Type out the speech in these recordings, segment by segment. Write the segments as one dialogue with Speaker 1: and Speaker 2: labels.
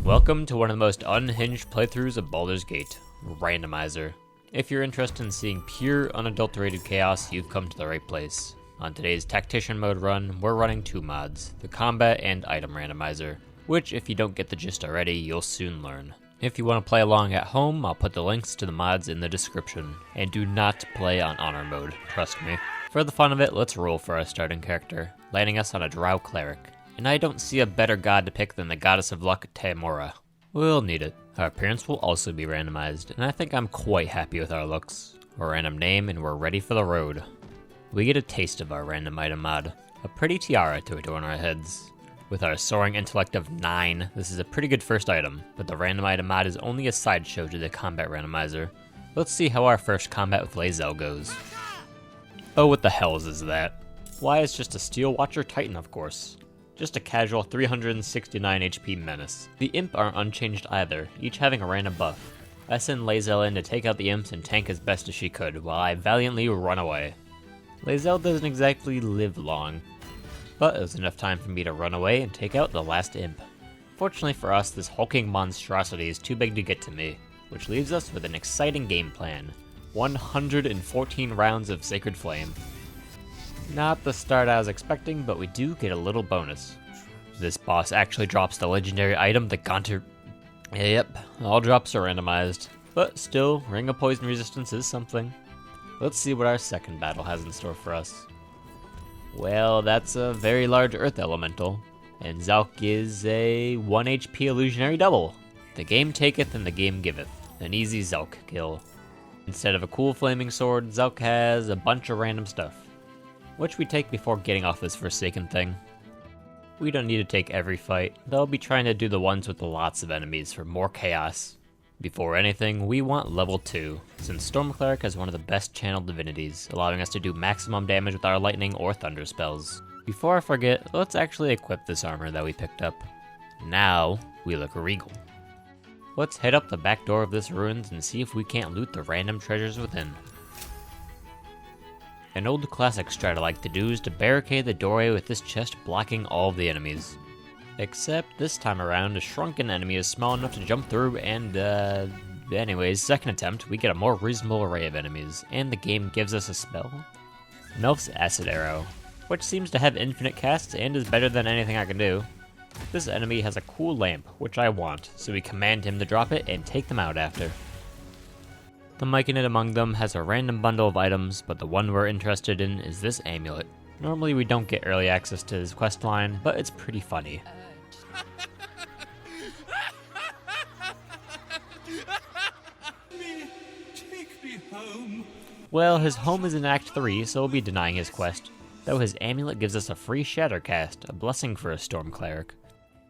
Speaker 1: Welcome to one of the most unhinged playthroughs of Baldur's Gate, Randomizer. If you're interested in seeing pure, unadulterated chaos, you've come to the right place. On today's Tactician mode run, we're running two mods, the Combat and Item Randomizer, which if you don't get the gist already, you'll soon learn. If you want to play along at home, I'll put the links to the mods in the description. And do not play on Honor mode, trust me. For the fun of it, let's roll for our starting character, landing us on a Drow Cleric. And I don't see a better god to pick than the Goddess of Luck, Tamora. We'll need it. Our appearance will also be randomized, and I think I'm quite happy with our looks. A random name, and we're ready for the road. We get a taste of our random item mod, a pretty tiara to adorn our heads. With our soaring intellect of 9, this is a pretty good first item, but the random item mod is only a sideshow to the combat randomizer. Let's see how our first combat with Lae'zel goes. Oh, what the hell is that? Why, it's just a Steel Watcher Titan, of course. Just a casual 369 HP menace. The Imp aren't unchanged either, each having a random buff. I send Lae'zel in to take out the Imps and tank as best as she could, while I valiantly run away. Lae'zel doesn't exactly live long, but it was enough time for me to run away and take out the last Imp. Fortunately for us, this hulking monstrosity is too big to get to me, which leaves us with an exciting game plan. 114 rounds of Sacred Flame. Not the start I was expecting, but we do get a little bonus. This boss actually drops the legendary item, the Gaunter. Yep, all drops are randomized, but still, Ring of Poison Resistance is something. Let's see what our second battle has in store for us. Well, that's a very large Earth Elemental, and Zalk is a 1 HP illusionary double. The game taketh and the game giveth. An easy Zalk kill. Instead of a cool flaming sword, Zalk has a bunch of random stuff, which we take before getting off this Forsaken thing. We don't need to take every fight, though I'll be trying to do the ones with lots of enemies for more chaos. Before anything, we want level 2, since Storm Cleric has one of the best channeled divinities, allowing us to do maximum damage with our lightning or thunder spells. Before I forget, let's actually equip this armor that we picked up. Now, we look regal. Let's head up the back door of this ruins and see if we can't loot the random treasures within. An old classic strat I like to do is to barricade the doorway with this chest blocking all of the enemies. Except this time around, a shrunken enemy is small enough to jump through and, anyways, second attempt, we get a more reasonable array of enemies, and the game gives us a spell. Melf's Acid Arrow, which seems to have infinite casts and is better than anything I can do. This enemy has a cool lamp, which I want, so we command him to drop it and take them out after. The Myconid among them has a random bundle of items, but the one we're interested in is this amulet. Normally we don't get early access to this questline, but it's pretty funny.
Speaker 2: Take me home.
Speaker 1: Well, his home is in Act 3, so we'll be denying his quest, though his amulet gives us a free Shattercast, a blessing for a Storm Cleric.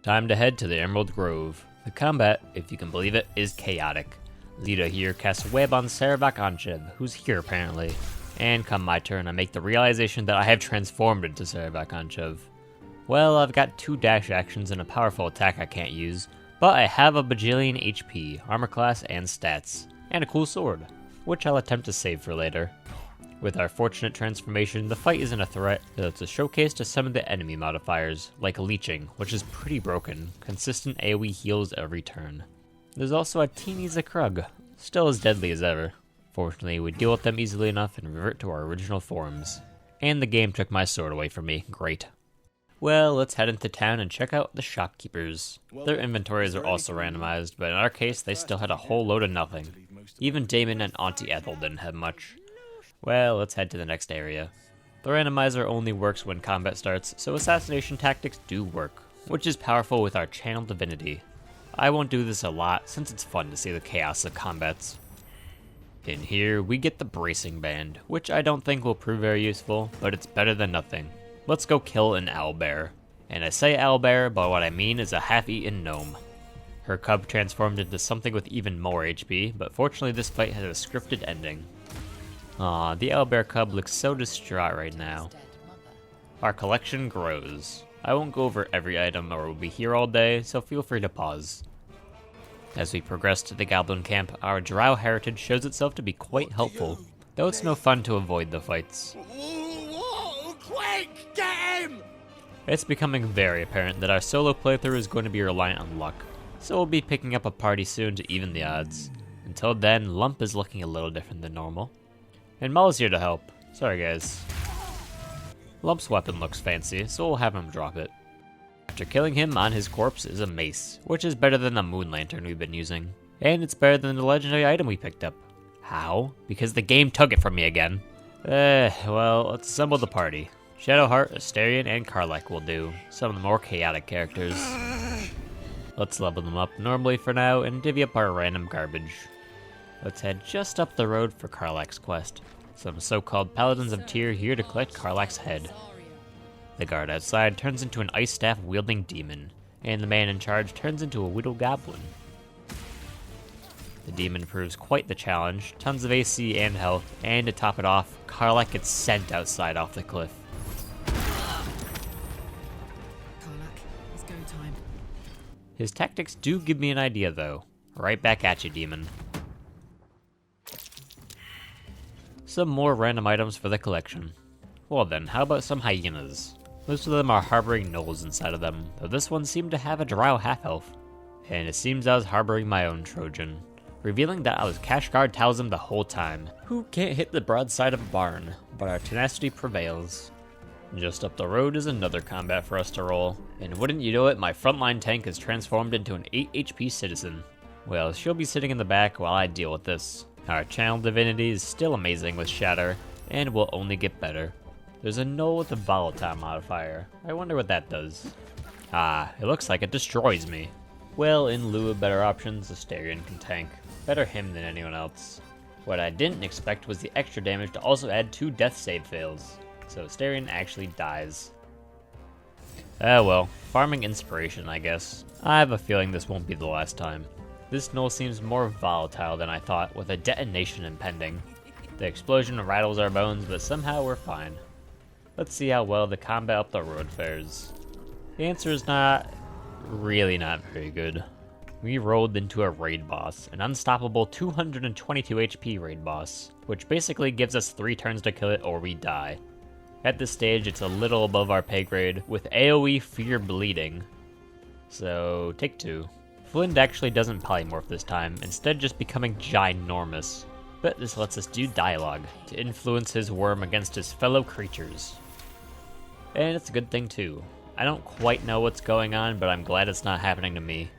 Speaker 1: Time to head to the Emerald Grove. The combat, if you can believe it, is chaotic. Lita here casts a web on Sarevak Anchev, who's here apparently. And come my turn, I make the realization that I have transformed into Sarevak Anchev. Well, I've got 2 dash actions and a powerful attack I can't use, but I have a bajillion HP, armor class, and stats, and a cool sword, which I'll attempt to save for later. With our fortunate transformation, the fight isn't a threat, though it's a showcase to some of the enemy modifiers, like leeching, which is pretty broken, consistent AoE heals every turn. There's also a teeny Zakrug, still as deadly as ever. Fortunately, we deal with them easily enough and revert to our original forms. And the game took my sword away from me, great. Well, let's head into town and check out the shopkeepers. Their inventories are also randomized, but in our case, they still had a whole load of nothing. Even Damon and Auntie Ethel didn't have much. Well, let's head to the next area. The randomizer only works when combat starts, so assassination tactics do work, which is powerful with our channeled divinity. I won't do this a lot, since it's fun to see the chaos of combats. In here, we get the Bracing Band, which I don't think will prove very useful, but it's better than nothing. Let's go kill an owlbear. And I say owlbear, but what I mean is a half-eaten gnome. Her cub transformed into something with even more HP, but fortunately this fight has a scripted ending. Aw, the owlbear cub looks so distraught right now. Our collection grows. I won't go over every item or we'll be here all day, so feel free to pause. As we progress to the goblin camp, our drow heritage shows itself to be quite helpful, though it's no fun to avoid the fights.
Speaker 2: Whoa, quick, get him!
Speaker 1: It's becoming very apparent that our solo playthrough is going to be reliant on luck, so we'll be picking up a party soon to even the odds. Until then, Lump is looking a little different than normal. And Maul's here to help. Sorry guys. Lump's weapon looks fancy, so we'll have him drop it. After killing him, on his corpse is a mace, which is better than the moon lantern we've been using. And it's better than the legendary item we picked up. How? Because the game took it from me again. Well, let's assemble the party. Shadowheart, Asterion, and Karlach will do. Some of the more chaotic characters. Let's level them up normally for now and divvy up our random garbage. Let's head just up the road for Karlach's quest. Some so-called Paladins of Tyr here to collect Karlach's head. The guard outside turns into an ice staff wielding demon, and the man in charge turns into a whittle goblin. The demon proves quite the challenge, tons of AC and health, and to top it off, Karlach gets sent outside off the cliff.
Speaker 3: It's go time.
Speaker 1: His tactics do give me an idea though. Right back at you, demon. Some more random items for the collection. Well then, how about some hyenas? Most of them are harboring gnolls inside of them, though this one seemed to have a drow half-elf. And it seems I was harboring my own Trojan, revealing that I was Kashgar Talzim the whole time, who can't hit the broadside of a barn, but our tenacity prevails. Just up the road is another combat for us to roll, and wouldn't you know it, my frontline tank is transformed into an 8 HP citizen. Well, she'll be sitting in the back while I deal with this. Our channel divinity is still amazing with Shatter, and will only get better. There's a null with a volatile modifier. I wonder what that does. Ah, it looks like it destroys me. Well, in lieu of better options, Asterion can tank. Better him than anyone else. What I didn't expect was the extra damage to also add 2 death save fails. So Asterion actually dies. Ah well, farming inspiration I guess. I have a feeling this won't be the last time. This null seems more volatile than I thought, with a detonation impending. The explosion rattles our bones, but somehow we're fine. Let's see how well the combat up the road fares. The answer is really not very good. We rolled into a raid boss, an unstoppable 222 HP raid boss, which basically gives us 3 turns to kill it or we die. At this stage, it's a little above our pay grade, with AoE Fear Bleeding. So, take 2. Flint actually doesn't polymorph this time, instead just becoming ginormous. But this lets us do dialogue, to influence his worm against his fellow creatures. And it's a good thing too. I don't quite know what's going on, but I'm glad it's not happening to me.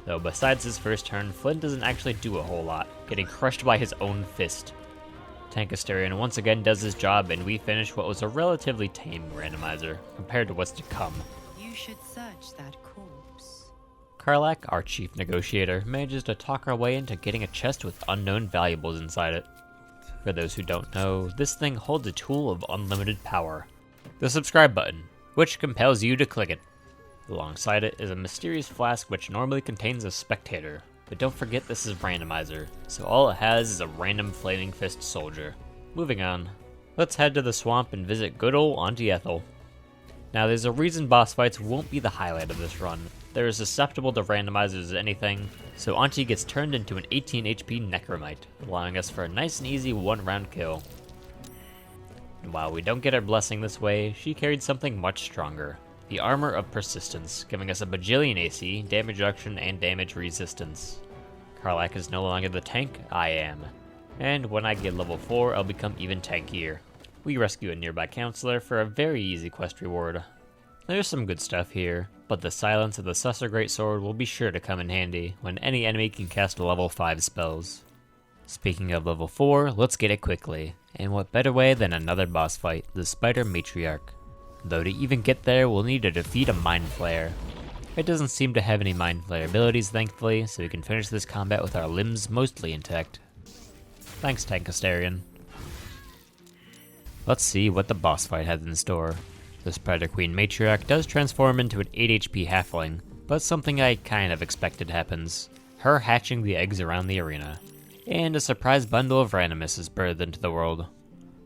Speaker 1: Though besides his first turn, Flint doesn't actually do a whole lot, getting crushed by his own fist. Tank Asterion once again does his job, and we finish what was a relatively tame randomizer, compared to what's to come.
Speaker 3: You should search that corpse.
Speaker 1: Karlach, our chief negotiator, manages to talk our way into getting a chest with unknown valuables inside it. For those who don't know, this thing holds a tool of unlimited power. The subscribe button, which compels you to click it. Alongside it is a mysterious flask which normally contains a spectator, but don't forget this is randomizer, so all it has is a random flaming fist soldier. Moving on, let's head to the swamp and visit good ol' Auntie Ethel. Now there's a reason boss fights won't be the highlight of this run. They're as susceptible to randomizers as anything, so Auntie gets turned into an 18 HP Necromite, allowing us for a nice and easy 1-round kill. And while we don't get her blessing this way, she carried something much stronger. The Armor of Persistence, giving us a bajillion AC, damage reduction, and damage resistance. Karlach is no longer the tank, I am. And when I get level 4, I'll become even tankier. We rescue a nearby counselor for a very easy quest reward. There's some good stuff here, but the silence of the Susser Greatsword will be sure to come in handy when any enemy can cast level 5 spells. Speaking of level 4, let's get it quickly. And what better way than another boss fight, the Spider Matriarch. Though to even get there, we'll need to defeat a Mind Flayer. It doesn't seem to have any Mind Flayer abilities thankfully, so we can finish this combat with our limbs mostly intact. Thanks Tank Asterion. Let's see what the boss fight has in store. The Spider Queen Matriarch does transform into an 8 HP halfling, but something I kind of expected happens. Her hatching the eggs around the arena. And a surprise bundle of randomness is birthed into the world.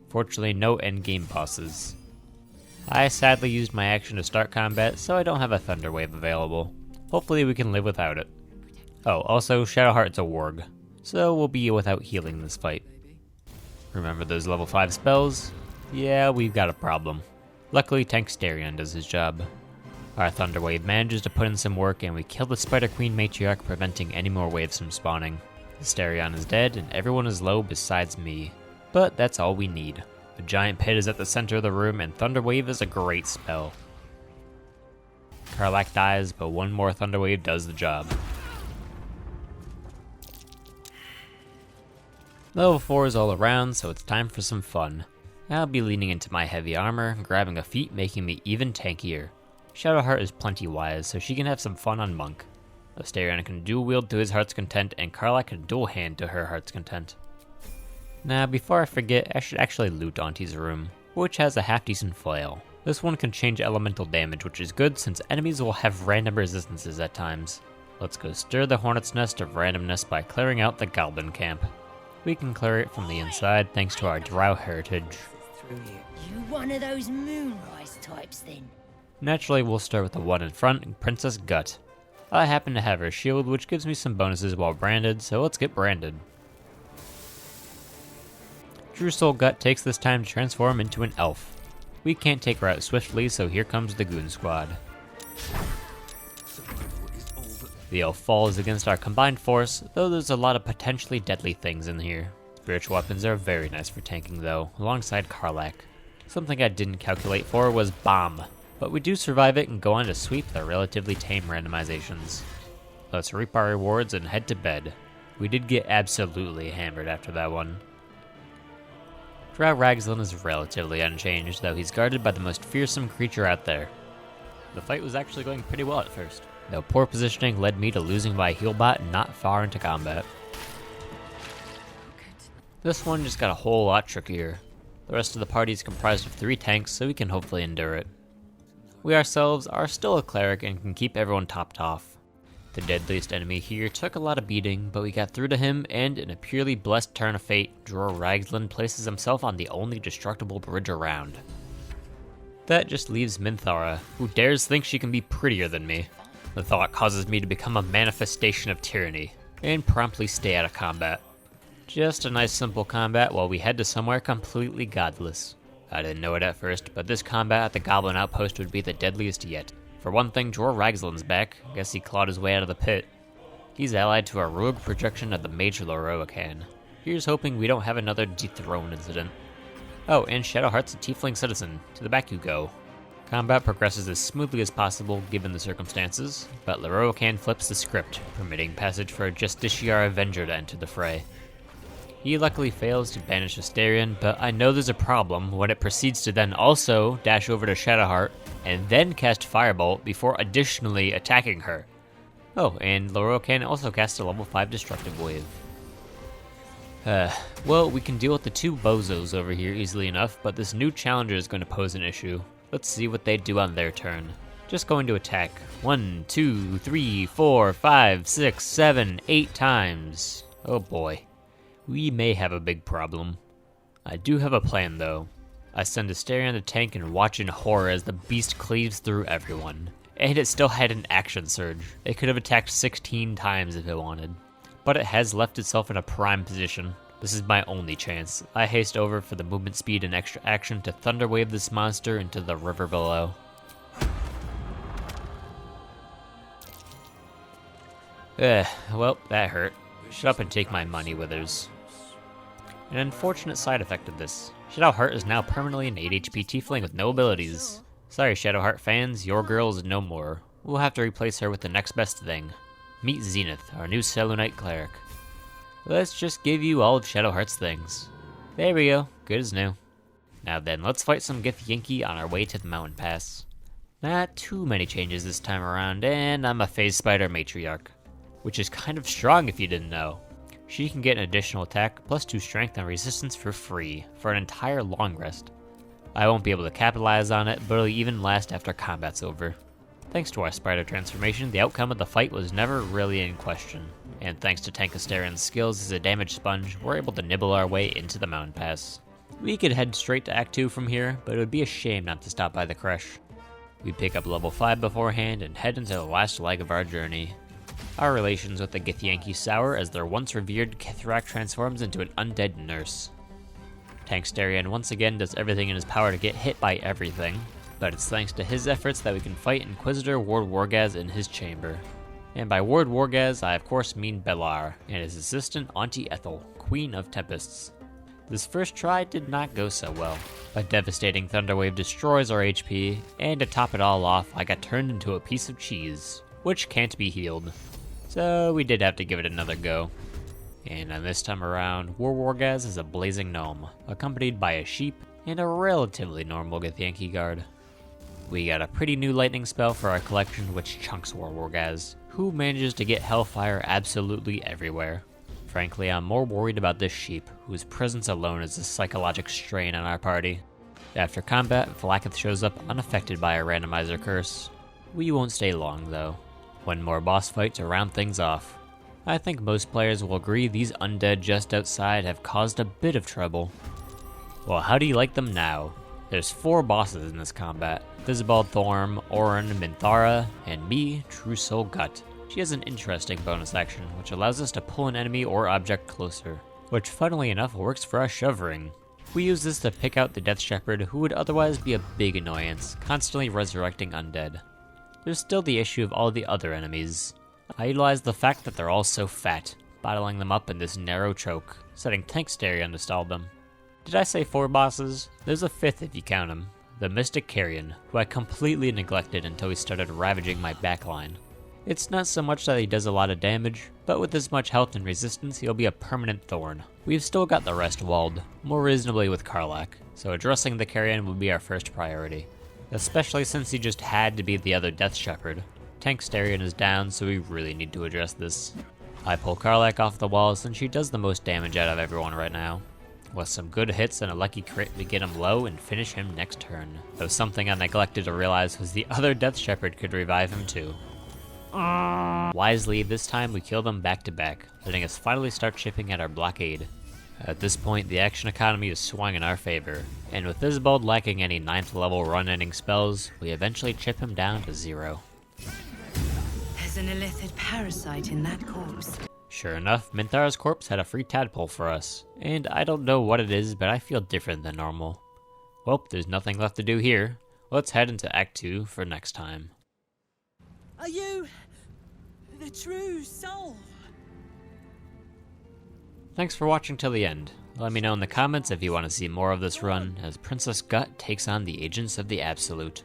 Speaker 1: Fortunately, no endgame bosses. I sadly used my action to start combat, so I don't have a Thunder Wave available. Hopefully we can live without it. Oh, also, Shadowheart's a warg, so we'll be without healing this fight. Remember those level 5 spells? Yeah, we've got a problem. Luckily, Tank Asterion does his job. Our Thunder Wave manages to put in some work and we kill the Spider Queen matriarch, preventing any more waves from spawning. Asterion is dead and everyone is low besides me. But that's all we need. A giant pit is at the center of the room and Thunder Wave is a great spell. Karlach dies, but one more Thunder Wave does the job. Level 4 is all around, so it's time for some fun. I'll be leaning into my heavy armor, grabbing a feat making me even tankier. Shadowheart is plenty wise, so she can have some fun on Monk. Asterion can dual wield to his heart's content, and Karlach can dual hand to her heart's content. Now, before I forget, I should actually loot Auntie's room, which has a half-decent flail. This one can change elemental damage, which is good since enemies will have random resistances at times. Let's go stir the hornet's nest of randomness by clearing out the goblin camp. We can clear it from the inside thanks to our drow heritage.
Speaker 4: You one of those moonrise types then?
Speaker 1: Naturally, we'll start with the one in front, Princess Gut. I happen to have her shield, which gives me some bonuses while branded, so let's get branded. True Soul Gut takes this time to transform into an elf. We can't take her out swiftly, so here comes the Goon Squad. The elf falls against our combined force, though there's a lot of potentially deadly things in here. Spiritual weapons are very nice for tanking though, alongside Karlach. Something I didn't calculate for was Bomb, but we do survive it and go on to sweep the relatively tame randomizations. Let's reap our rewards and head to bed. We did get absolutely hammered after that one. Drow Ragzlin is relatively unchanged, though he's guarded by the most fearsome creature out there. The fight was actually going pretty well at first, though poor positioning led me to losing my heal bot not far into combat. This one just got a whole lot trickier. The rest of the party is comprised of 3 tanks, so we can hopefully endure it. We ourselves are still a cleric and can keep everyone topped off. The deadliest enemy here took a lot of beating, but we got through to him, and in a purely blessed turn of fate, Drow Ragzlin places himself on the only destructible bridge around. That just leaves Minthara, who dares think she can be prettier than me. The thought causes me to become a manifestation of tyranny, and promptly stay out of combat. Just a nice simple combat while we head to somewhere completely godless. I didn't know it at first, but this combat at the Goblin Outpost would be the deadliest yet. For one thing, Drow Ragzlin's back. Guess he clawed his way out of the pit. He's allied to a rogue projection of the Major Loroacan. Here's hoping we don't have another dethrone incident. Oh, and Shadowheart's a tiefling citizen. To the back you go. Combat progresses as smoothly as possible given the circumstances, but Loroacan flips the script, permitting passage for a Justiciar Avenger to enter the fray. He luckily fails to banish Asterion, but I know there's a problem when it proceeds to then also dash over to Shadowheart and then cast Firebolt before additionally attacking her. Oh, and Loroacan also casts a level 5 Destructive Wave. Well, we can deal with the 2 bozos over here easily enough, but this new challenger is going to pose an issue. Let's see what they do on their turn. Just going to attack 1, 2, 3, 4, 5, 6, 7, 8 times. Oh boy. We may have a big problem. I do have a plan though. I send Asterion to tank and watch in horror as the beast cleaves through everyone. And it still had an action surge. It could have attacked 16 times if it wanted. But it has left itself in a prime position. This is my only chance. I haste over for the movement speed and extra action to thunder wave this monster into the river below. Well, that hurt. Shut up and take my money, Withers. An unfortunate side effect of this. Shadowheart is now permanently an 8 HP tiefling with no abilities. Sorry Shadowheart fans, your girl is no more. We'll have to replace her with the next best thing. Meet Zenith, our new Selûnite cleric. Let's just give you all of Shadowheart's things. There we go, good as new. Now then, let's fight some Githyanki on our way to the mountain pass. Not too many changes this time around, and I'm a Phase Spider Matriarch, which is kind of strong if you didn't know. She can get an additional attack, plus 2 strength and resistance for free, for an entire long rest. I won't be able to capitalize on it, but it'll even last after combat's over. Thanks to our spider transformation, the outcome of the fight was never really in question, and thanks to Tank Asterion's skills as a damage sponge, we're able to nibble our way into the mountain pass. We could head straight to Act 2 from here, but it would be a shame not to stop by the Crush. We pick up level 5 beforehand and head into the last leg of our journey. Our relations with the Githyanki sour as their once revered Kithrak transforms into an undead nurse. Tank Asterion once again does everything in his power to get hit by everything, but it's thanks to his efforts that we can fight Inquisitor Ward Wargaz in his chamber. And by Ward Wargaz, I of course mean Baldur, and his assistant Auntie Ethel, Queen of Tempests. This first try did not go so well. A devastating Thunderwave destroys our HP, and to top it all off, I got turned into a piece of cheese, which can't be healed. So we did have to give it another go. And on this time around, War Wargaz is a blazing gnome, accompanied by a sheep and a relatively normal Githyanki guard. We got a pretty new lightning spell for our collection which chunks War Wargaz, who manages to get Hellfire absolutely everywhere. Frankly, I'm more worried about this sheep, whose presence alone is a psychological strain on our party. After combat, Vlaakith shows up unaffected by a randomizer curse. We won't stay long though. One more boss fight to round things off. I think most players will agree these undead just outside have caused a bit of trouble. Well, how do you like them now? There's 4 bosses in this combat: Visibald Thorm, Orin, Minthara, and me, True Soul Gut. She has an interesting bonus action, which allows us to pull an enemy or object closer, which funnily enough works for our Shovering. We use this to pick out the Death Shepherd, who would otherwise be a big annoyance, constantly resurrecting undead. There's still the issue of all the other enemies. I utilize the fact that they're all so fat, bottling them up in this narrow choke, setting Tankstarion to stall them. Did I say 4 bosses? There's a 5th if you count him, the Mystic Carrion, who I completely neglected until he started ravaging my backline. It's not so much that he does a lot of damage, but with as much health and resistance, he'll be a permanent thorn. We've still got the rest walled, more reasonably with Karlach, so addressing the Carrion will be our first priority. Especially since he just had to be the other Death Shepherd. Tankstarion is down, so we really need to address this. I pull Karlach off the wall since she does the most damage out of everyone right now. With some good hits and a lucky crit, we get him low and finish him next turn. Though something I neglected to realize was the other Death Shepherd could revive him too. Wisely, this time we kill them back to back, letting us finally start chipping at our blockade. At this point, the action economy is swung in our favor, and with Visibald lacking any 9th level run-ending spells, we eventually chip him down to 0.
Speaker 3: There's an illithid parasite in that corpse.
Speaker 1: Sure enough, Minthara's corpse had a free tadpole for us, and I don't know what it is, but I feel different than normal. Well, there's nothing left to do here. Let's head into Act 2 for next time.
Speaker 5: Are you the true soul?
Speaker 1: Thanks for watching till the end. Let me know in the comments if you want to see more of this run, as Princess Gut takes on the Agents of the Absolute.